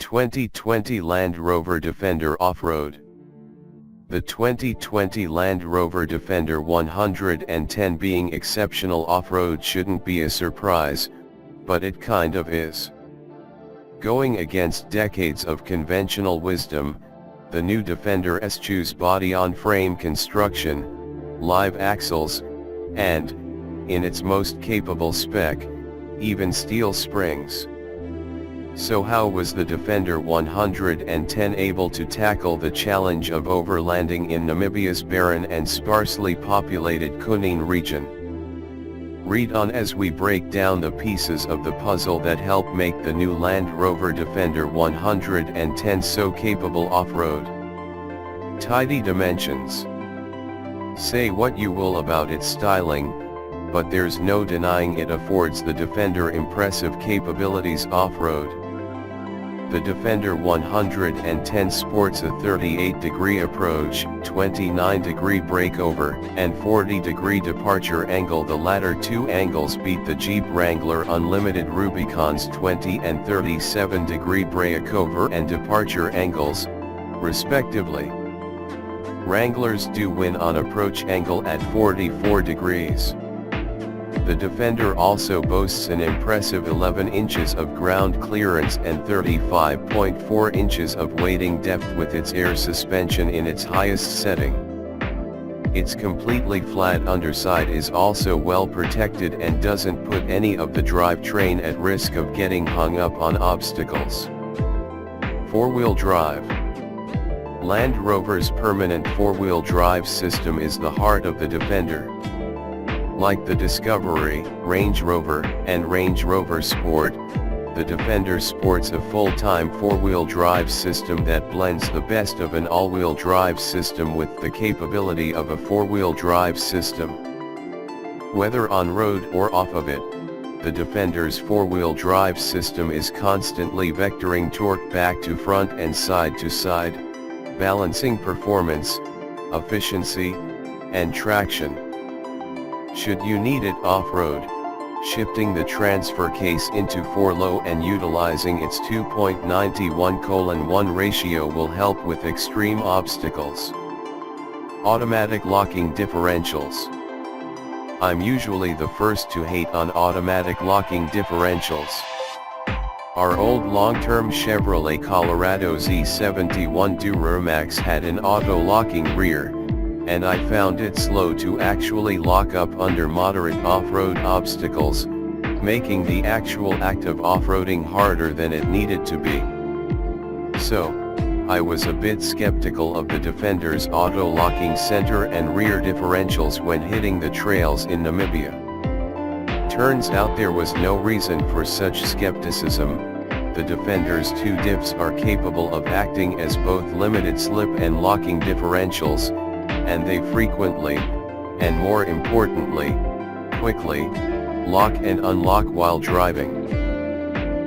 2020 Land Rover Defender Off-Road. The 2020 Land Rover Defender 110 being exceptional off-road shouldn't be a surprise, but it kind of is. Going against decades of conventional wisdom, the new Defender eschews body-on-frame construction, live axles, and, in its most capable spec, even steel springs. So how was the Defender 110 able to tackle the challenge of overlanding in Namibia's barren and sparsely populated Kunene region? Read on as we break down the pieces of the puzzle that help make the new Land Rover Defender 110 so capable off-road. Tidy dimensions. Say what you will about its styling, but there's no denying it affords the Defender impressive capabilities off-road. The Defender 110 sports a 38-degree approach, 29-degree breakover, and 40-degree departure angle. The latter two angles beat the Jeep Wrangler Unlimited Rubicon's 20 and 37-degree breakover and departure angles, respectively. Wranglers do win on approach angle at 44 degrees. The Defender also boasts an impressive 11 inches of ground clearance and 35.4 inches of wading depth with its air suspension in its highest setting. Its completely flat underside is also well protected and doesn't put any of the drivetrain at risk of getting hung up on obstacles. Four-wheel drive. Land Rover's permanent four-wheel drive system is the heart of the Defender. Like the Discovery, Range Rover, and Range Rover Sport, the Defender sports a full-time four-wheel drive system that blends the best of an all-wheel drive system with the capability of a four-wheel drive system. Whether on road or off of it, the Defender's four-wheel drive system is constantly vectoring torque back to front and side to side, balancing performance, efficiency, and traction. Should you need it off-road, shifting the transfer case into 4-low and utilizing its 2.91:1 ratio will help with extreme obstacles. Automatic locking differentials. I'm usually the first to hate on automatic locking differentials. Our old long-term Chevrolet Colorado Z71 Duramax had an auto-locking rear, and I found it slow to actually lock up under moderate off-road obstacles, making the actual act of off-roading harder than it needed to be. So, I was a bit skeptical of the Defender's auto-locking center and rear differentials when hitting the trails in Namibia. Turns out there was no reason for such skepticism. The Defender's two diffs are capable of acting as both limited slip and locking differentials, and they frequently, and more importantly, quickly, lock and unlock while driving.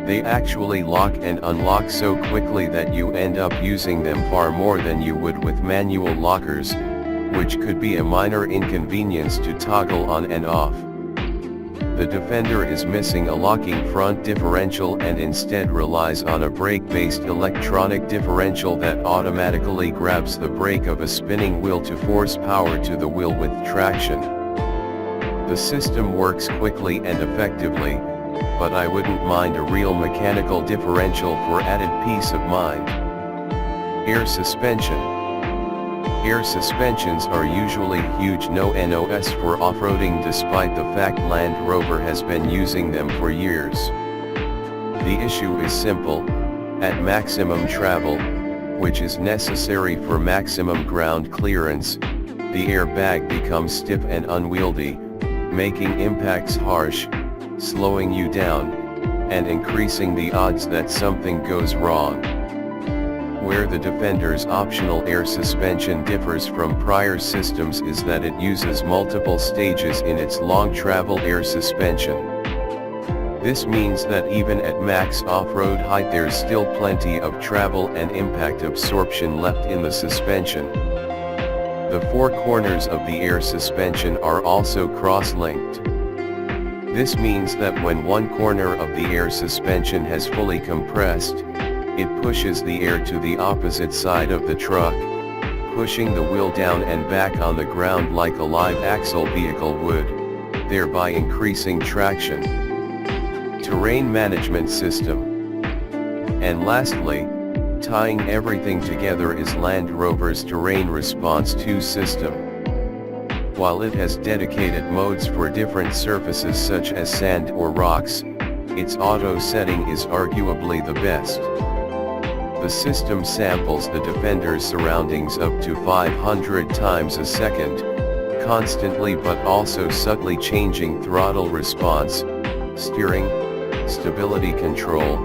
They actually lock and unlock so quickly that you end up using them far more than you would with manual lockers, which could be a minor inconvenience to toggle on and off. The Defender is missing a locking front differential and instead relies on a brake-based electronic differential that automatically grabs the brake of a spinning wheel to force power to the wheel with traction. The system works quickly and effectively, but I wouldn't mind a real mechanical differential for added peace of mind. Air suspension. Air suspensions are usually huge no-nos for off-roading despite the fact Land Rover has been using them for years. The issue is simple: at maximum travel, which is necessary for maximum ground clearance, the airbag becomes stiff and unwieldy, making impacts harsh, slowing you down, and increasing the odds that something goes wrong. Where the Defender's optional air suspension differs from prior systems is that it uses multiple stages in its long travel air suspension. This means that even at max off-road height there's still plenty of travel and impact absorption left in the suspension. The four corners of the air suspension are also cross-linked. This means that when one corner of the air suspension has fully compressed, It pushes the air to the opposite side of the truck, pushing the wheel down and back on the ground like a live axle vehicle would, thereby increasing traction. Terrain management system. And lastly, tying everything together is Land Rover's Terrain Response 2 system. While it has dedicated modes for different surfaces such as sand or rocks, its auto setting is arguably the best. The system samples the Defender's surroundings up to 500 times a second, constantly but also subtly changing throttle response, steering, stability control,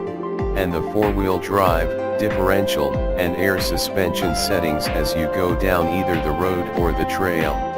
and the four-wheel drive, differential, and air suspension settings as you go down either the road or the trail.